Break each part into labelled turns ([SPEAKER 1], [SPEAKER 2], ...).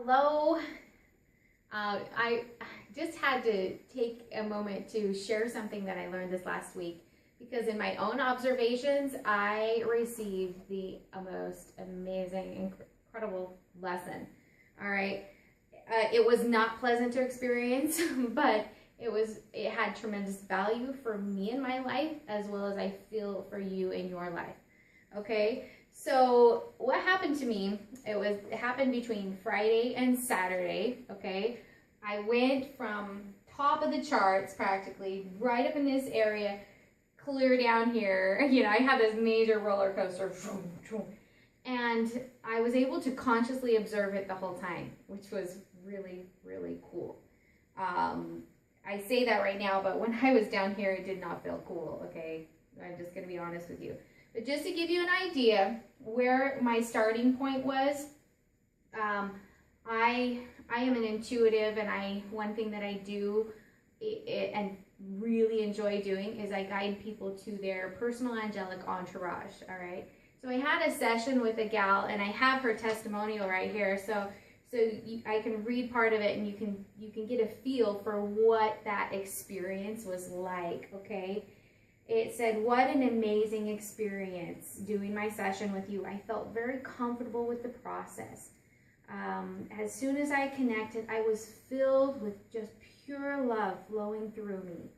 [SPEAKER 1] Hello. I just had to take a moment to share something that I learned this last week, because in my own observations, I received the most amazing, incredible lesson. All right. It was not pleasant to experience, but it had tremendous value for me in my life, as well as I feel for you in your life. Okay. So what happened to me, it happened between Friday and Saturday, okay? I went from top of the charts practically, right up in this area, clear down here. You know, I have this major roller coaster, and I was able to consciously observe it the whole time, which was really, really cool. I say that right now, but when I was down here, it did not feel cool, okay? I'm just going to be honest with you. But just to give you an idea where my starting point was, I am an intuitive, and one thing that I do and really enjoy doing is I guide people to their personal angelic entourage. All right. So I had a session with a gal, and I have her testimonial right here. So I can read part of it, and you can get a feel for what that experience was like. Okay. It said, "What an amazing experience doing my session with you. I felt very comfortable with the process. As soon as I connected, I was filled with just pure love flowing through me."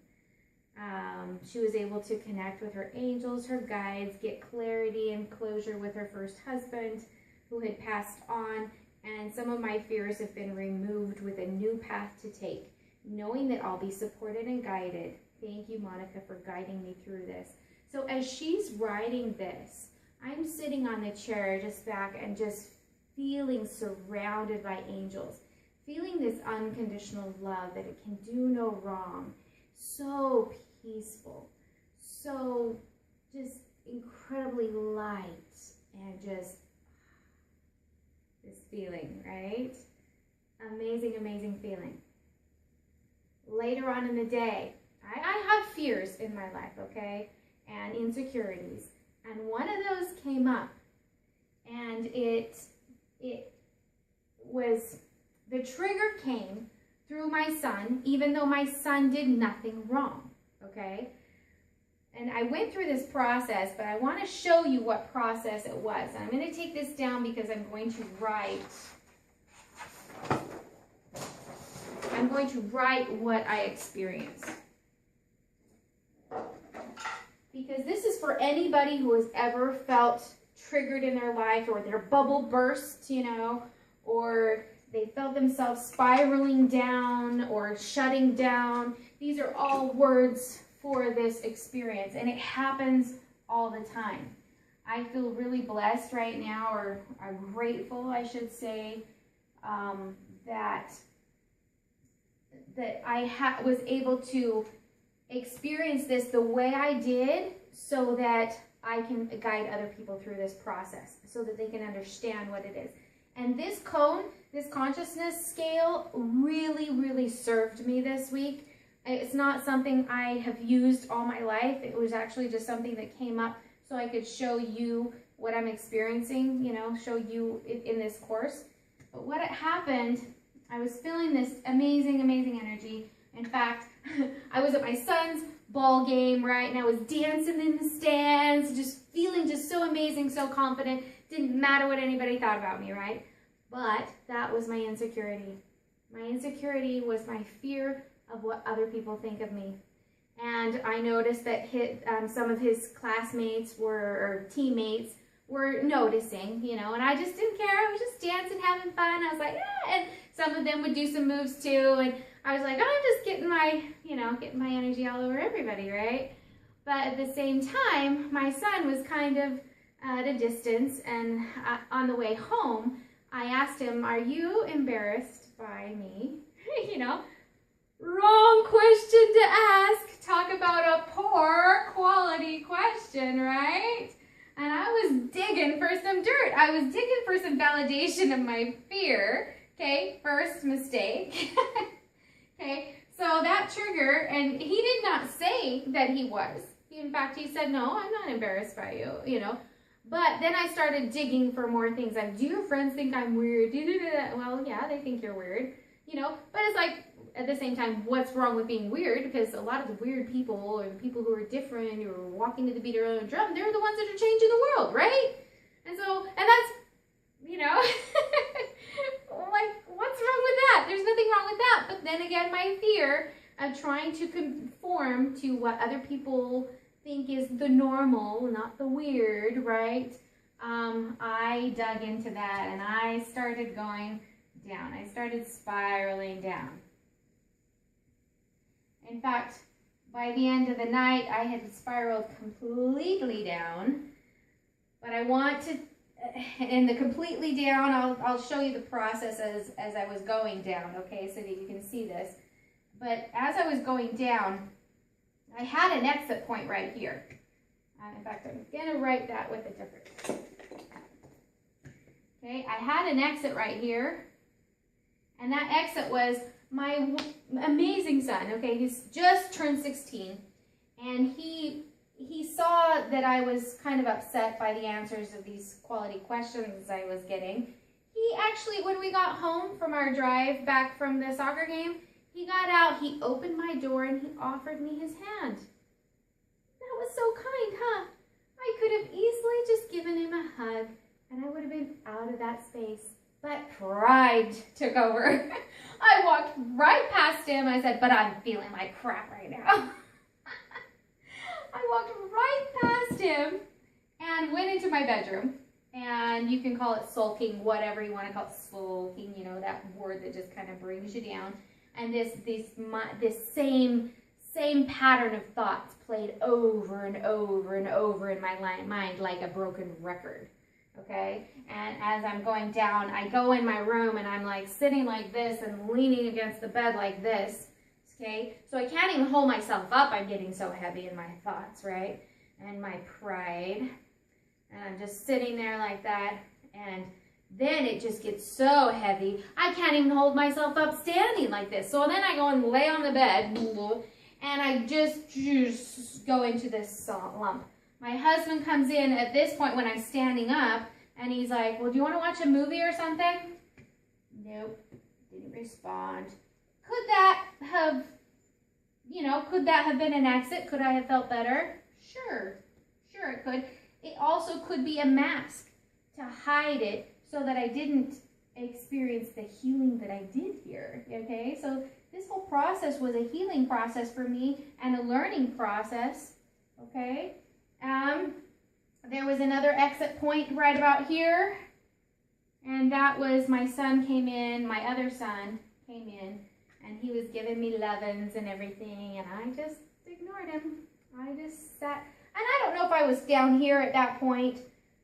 [SPEAKER 1] She was able to connect with her angels, her guides, get clarity and closure with her first husband who had passed on, and some of my fears have been removed with a new path to take, knowing that I'll be supported and guided. Thank you, Monica, for guiding me through this. So as she's writing this, I'm sitting on the chair just back and just feeling surrounded by angels, feeling this unconditional love that it can do no wrong. So peaceful, so just incredibly light, and just this feeling, right? Amazing, amazing feeling. Later on in the day, I have fears in my life, okay, and insecurities, and one of those came up, and it was, the trigger came through my son, even though my son did nothing wrong, okay, and I went through this process, but I want to show you what process it was. I'm going to take this down because I'm going to write what I experienced. Because this is for anybody who has ever felt triggered in their life, or their bubble burst, you know, or they felt themselves spiraling down or shutting down. These are all words for this experience, and it happens all the time. I feel really blessed right now, or I'm grateful, I should say, that I was able to experience this the way I did, so that I can guide other people through this process, so that they can understand what it is. And this cone, this consciousness scale, really, really served me this week. It's not something I have used all my life. It was actually just something that came up so I could show you what I'm experiencing, you know, show you in this course. But what happened, I was feeling this amazing, amazing energy. In fact, I was at my son's ball game, right, and I was dancing in the stands, just feeling just so amazing, so confident. Didn't matter what anybody thought about me, right? But that was my insecurity. My insecurity was my fear of what other people think of me. And I noticed that some of his classmates or teammates were noticing, you know, and I just didn't care. I was just dancing, having fun. I was like, yeah. And some of them would do some moves too, and I was like, oh, I'm just getting my energy all over everybody, right? But at the same time, my son was kind of at a distance, and on the way home, I asked him, "Are you embarrassed by me?" You know, wrong question to ask. Talk about a poor quality question, right? And I was digging for some dirt. I was digging for some validation of my fear. Okay, first mistake. Okay, so that trigger, and he did not say that he was. In fact, he said, "No, I'm not embarrassed by you," you know. But then I started digging for more things. Like, do your friends think I'm weird? Well, yeah, they think you're weird, you know. But it's like, at the same time, what's wrong with being weird? Because a lot of the weird people, or the people who are different, who are walking to the beat of their own drum, they're the ones that are changing the world, right? And so, and that's, you know, like, what's wrong with that? There's nothing wrong with that. But then again, my fear of trying to conform to what other people think is the normal, not the weird, right? I dug into that and I started going down. I started spiraling down. In fact, by the end of the night, I had spiraled completely down. But I want to, in the completely down, I'll show you the process as I was going down, okay, so that you can see this. But as I was going down, I had an exit point right here. In fact, I'm going to write that with a different. Okay, I had an exit right here. And that exit was my amazing son. Okay, he's just turned 16. And he saw that I was kind of upset by the answers of these quality questions I was getting. He actually, when we got home from our drive back from the soccer game, he got out, he opened my door, and he offered me his hand. That was so kind, huh? I could have easily just given him a hug, and I would have been out of that space. But pride took over. I walked right past him. I said, but I'm feeling like crap right now. I walked right past him and went into my bedroom. And you can call it sulking, whatever you want to call it, sulking, you know, that word that just kind of brings you down. And this same pattern of thoughts played over and over and over in my mind like a broken record. Okay, and as I'm going down, I go in my room and I'm like sitting like this and leaning against the bed like this. Okay, so I can't even hold myself up. I'm getting so heavy in my thoughts, right? And my pride. And I'm just sitting there like that. And then it just gets so heavy, I can't even hold myself up standing like this. So then I go and lay on the bed. And I just go into this lump. My husband comes in at this point when I'm standing up, and he's like, well, do you want to watch a movie or something? Nope, didn't respond. Could that have, you know, could that have been an exit? Could I have felt better? Sure it could. It also could be a mask to hide it so that I didn't experience the healing that I did here, okay? So this whole process was a healing process for me and a learning process, okay? There was another exit point right about here, and that was my son came in, my other son came in, and he was giving me lovin's and everything, and I just ignored him. I just sat, and I don't know if I was down here at that point,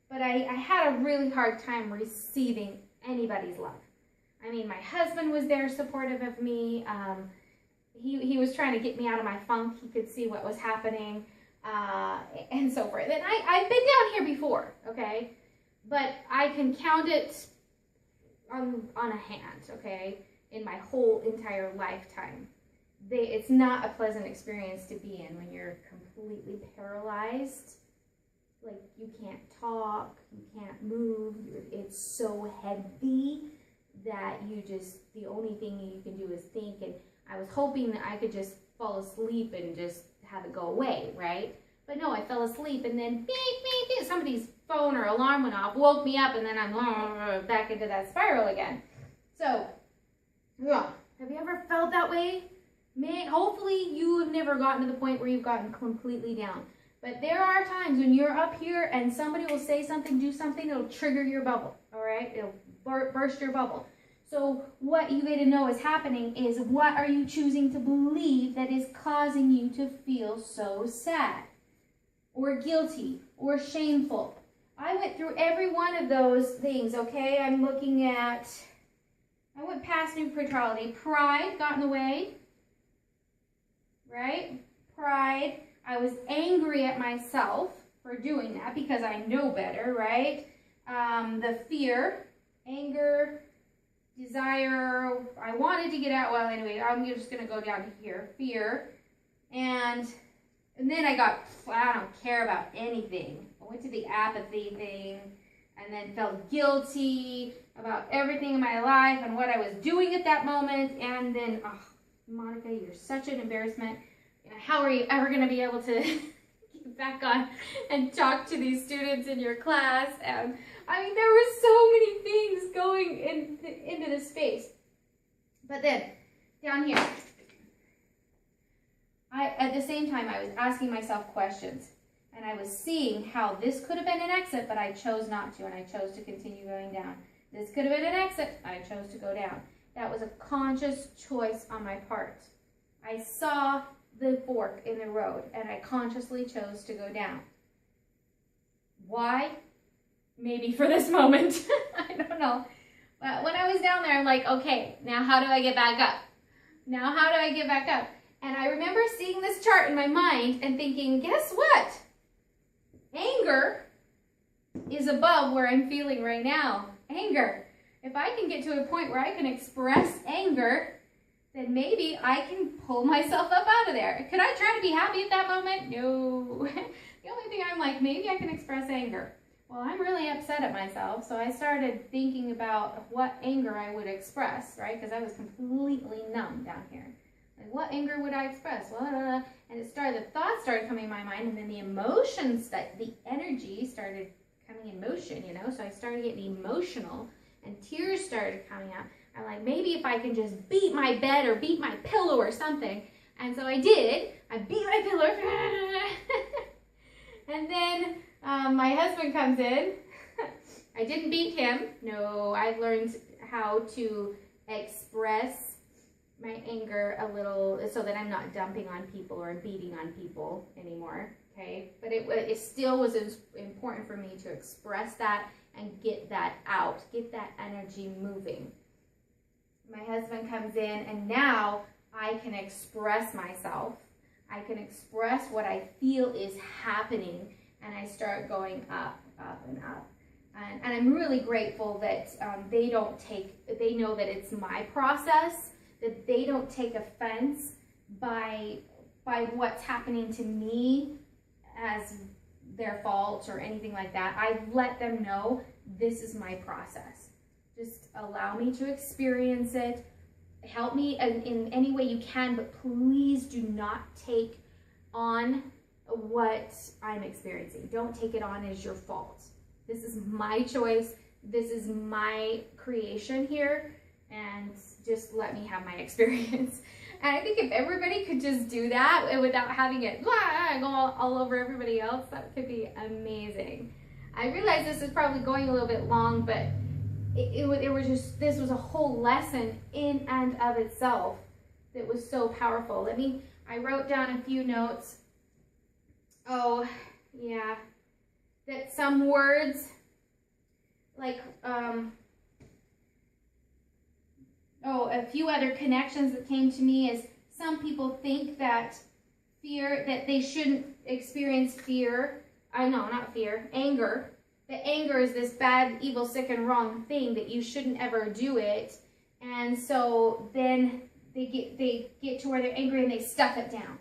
[SPEAKER 1] but I had a really hard time receiving anybody's love. I mean, my husband was there supportive of me. He was trying to get me out of my funk. He could see what was happening. And so forth. And I've been down here before, okay? But I can count it on a hand, okay? In my whole entire lifetime. It's not a pleasant experience to be in when you're completely paralyzed. Like, you can't talk, you can't move, it's so heavy that the only thing you can do is think. And I was hoping that I could just fall asleep and just have it go away, right? But no, I fell asleep, and then beep, beep, beep, somebody's phone or alarm went off, woke me up, and then I'm back into that spiral again. So, yeah, have you ever felt that way? Hopefully you have never gotten to the point where you've gotten completely down. But there are times when you're up here and somebody will say something, do something, it'll trigger your bubble, all right? It'll burst your bubble. So what you get to know is happening is, what are you choosing to believe that is causing you to feel so sad or guilty or shameful? I went through every one of those things, okay? I went past neutrality. Pride got in the way, right? Pride. I was angry at myself for doing that because I know better, right? The fear, anger, desire, I wanted to get out. Well, anyway, I'm just going to go down to here. Fear. And then I don't care about anything. I went to the apathy thing and then felt guilty about everything in my life and what I was doing at that moment. And then, oh, Monica, you're such an embarrassment. How are you ever going to be able to get back on and talk to these students in your class? And I mean, there were so many things going into this space. But then, down here, at the same time, I was asking myself questions. And I was seeing how this could have been an exit, but I chose not to, and I chose to continue going down. This could have been an exit, but I chose to go down. That was a conscious choice on my part. I saw the fork in the road, and I consciously chose to go down. Why? Maybe for this moment. I don't know. But when I was down there, I'm like, okay, now how do I get back up? Now how do I get back up? And I remember seeing this chart in my mind and thinking, guess what? Anger is above where I'm feeling right now. Anger. If I can get to a point where I can express anger, then maybe I can pull myself up out of there. Could I try to be happy at that moment? No. The only thing I'm like, maybe I can express anger. Well, I'm really upset at myself, so I started thinking about what anger I would express, right? Because I was completely numb down here. Like, what anger would I express? Well, and the thoughts started coming in my mind, and then the emotions, the energy started coming in motion, you know? So I started getting emotional, and tears started coming out. I'm like, maybe if I can just beat my bed or beat my pillow or something. And so I did. I beat my pillow. And then my husband comes in. I didn't beat him. No, I've learned how to express my anger a little so that I'm not dumping on people or beating on people anymore. Okay, but it still was important for me to express that and get that out, get that energy moving. My husband comes in, and now I can express myself. I can express what I feel is happening, and I start going up, up, and up. And I'm really grateful that they know that it's my process, that they don't take offense by what's happening to me as their fault or anything like that. I let them know this is my process. Just allow me to experience it. Help me in any way you can, but please do not take on what I'm experiencing. Don't take it on as your fault. This is my choice. This is my creation here, and just let me have my experience. And I think if everybody could just do that without having it go all over everybody else, that could be amazing. I realize this is probably going a little bit long, but this was a whole lesson in and of itself that was so powerful. I wrote down a few notes. Oh, yeah. That some words, like, a few other connections that came to me is some people think that that they shouldn't experience fear. Not fear, anger. That anger is this bad, evil, sick, and wrong thing that you shouldn't ever do it. And so then they get to where they're angry and they stuff it down.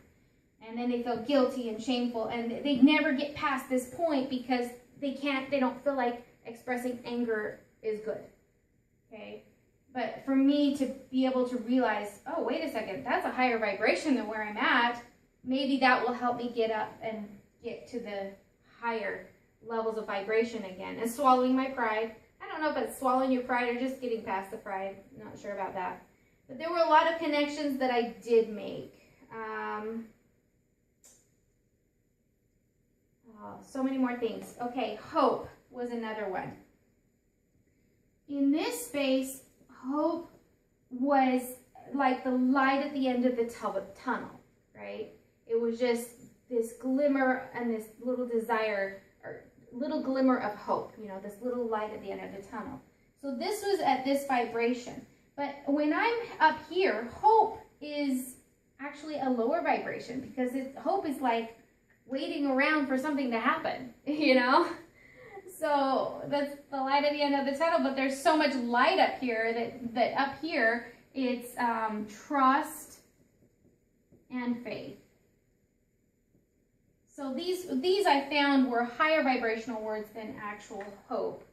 [SPEAKER 1] And then they feel guilty and shameful, and they never get past this point because they don't feel like expressing anger is good. Okay? But for me to be able to realize, oh, wait a second, that's a higher vibration than where I'm at, maybe that will help me get up and get to the higher levels of vibration again. And swallowing my pride. I don't know if it's swallowing your pride or just getting past the pride. I'm not sure about that. But there were a lot of connections that I did make. So many more things. Okay, hope was another one. In this space, hope was like the light at the end of the tunnel, right? It was just this glimmer and this little desire, or little glimmer of hope, this little light at the end of the tunnel. So this was at this vibration. But when I'm up here, hope is actually a lower vibration, because hope is like waiting around for something to happen, So that's the light at the end of the tunnel, but there's so much light up here that up here it's trust and faith. So these I found were higher vibrational words than actual hope.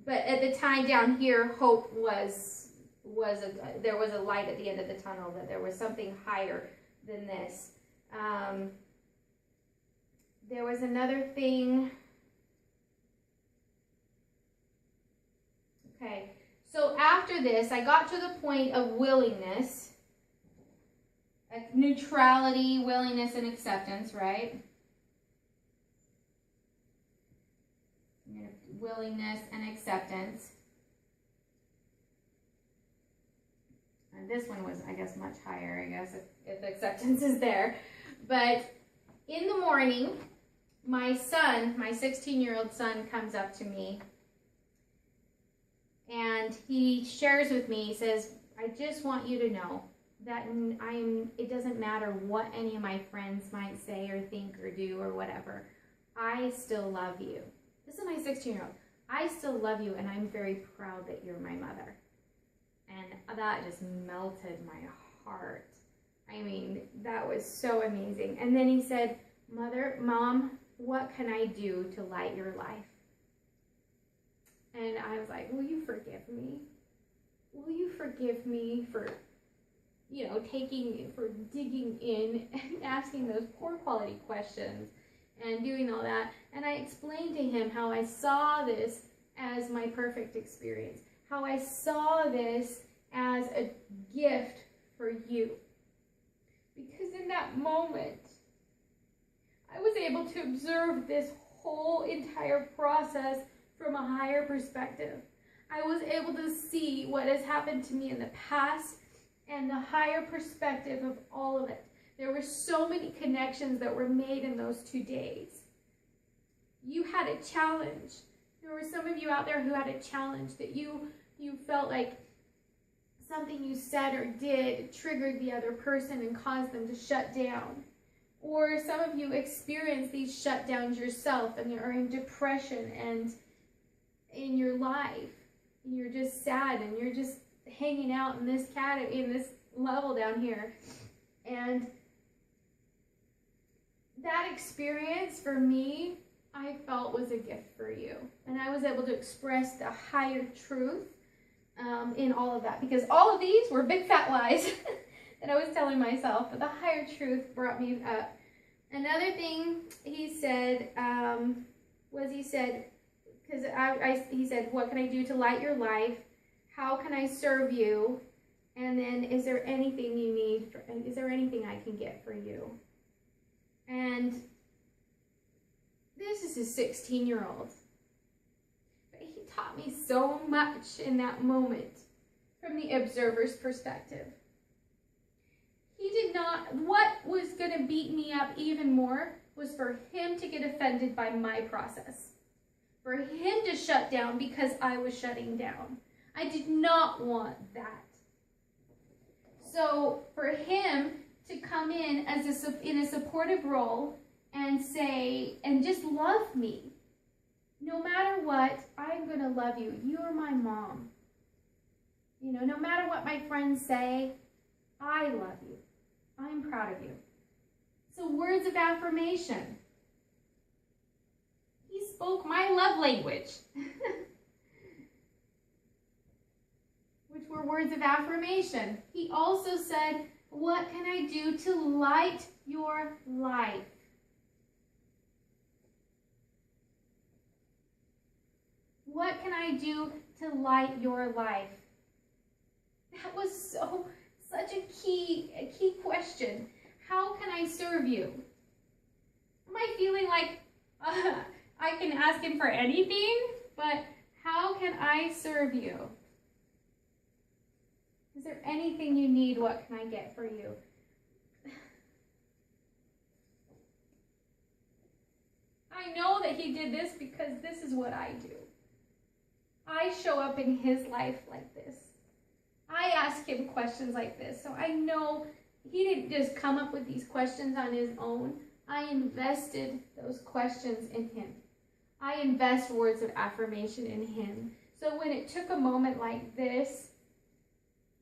[SPEAKER 1] But at the time down here, hope there was a light at the end of the tunnel, that there was something higher than this. There was another thing. Okay, so after this, I got to the point of willingness, neutrality, willingness, and acceptance, right? Willingness and acceptance. And this one was, I guess, much higher, I guess, if acceptance is there. But in the morning, my son, my 16-year-old son, comes up to me and he shares with me, he says, I just want you to know that it doesn't matter what any of my friends might say or think or do or whatever. I still love you. This is my 16-year-old. I still love you, and I'm very proud that you're my mother. And that just melted my heart. I mean, that was so amazing. And then he said, Mom, what can I do to light your life? And I was like, will you forgive me? Will you forgive me for, for digging in and asking those poor quality questions and doing all that? And I explained to him how I saw this as my perfect experience, how I saw this as a gift for you. Because in that moment, I was able to observe this whole entire process from a higher perspective. I was able to see what has happened to me in the past and the higher perspective of all of it. There were so many connections that were made in those 2 days. You had a challenge. There were some of you out there who had a challenge that you felt like something you said or did triggered the other person and caused them to shut down. Or some of you experienced these shutdowns yourself and are in depression and in your life. And you're just sad and you're just hanging out in this level down here. And that experience for me, I felt was a gift for you. And I was able to express the higher truth in all of that. Because all of these were big fat lies that I was telling myself. But the higher truth brought me up. Another thing he said he said, what can I do to light your life? How can I serve you? And then, is there anything you need? Is there anything I can get for you? And this is a 16-year-old. But he taught me so much in that moment from the observer's perspective. He did not, what was going to beat me up even more was for him to get offended by my process. For him to shut down because I was shutting down. I did not want that. So for him to come in as in a supportive role and say, and just love me. No matter what, I'm going to love you. You're my mom. No matter what my friends say, I love you. I'm proud of you. So words of affirmation. He spoke my love language. Which were words of affirmation. He also said, what can I do to light your life? What can I do to light your life? That was such a key question. How can I serve you? Am I feeling like I can ask him for anything? But how can I serve you? Is there anything you need? What can I get for you? I know that he did this because this is what I do. I show up in his life like this. I ask him questions like this. So I know he didn't just come up with these questions on his own. I invested those questions in him. I invest words of affirmation in him. So when it took a moment like this,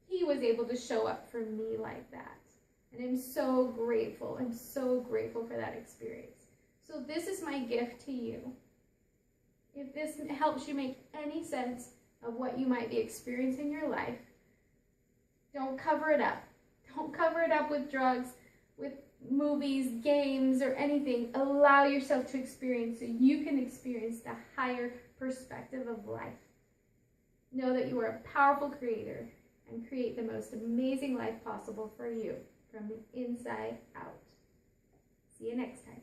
[SPEAKER 1] he was able to show up for me like that. And I'm so grateful. I'm so grateful for that experience. So this is my gift to you. If this helps you make any sense of what you might be experiencing in your life, don't cover it up. Don't cover it up with drugs, with movies, games, or anything. Allow yourself to experience so you can experience the higher perspective of life. Know that you are a powerful creator and create the most amazing life possible for you from the inside out. See you next time.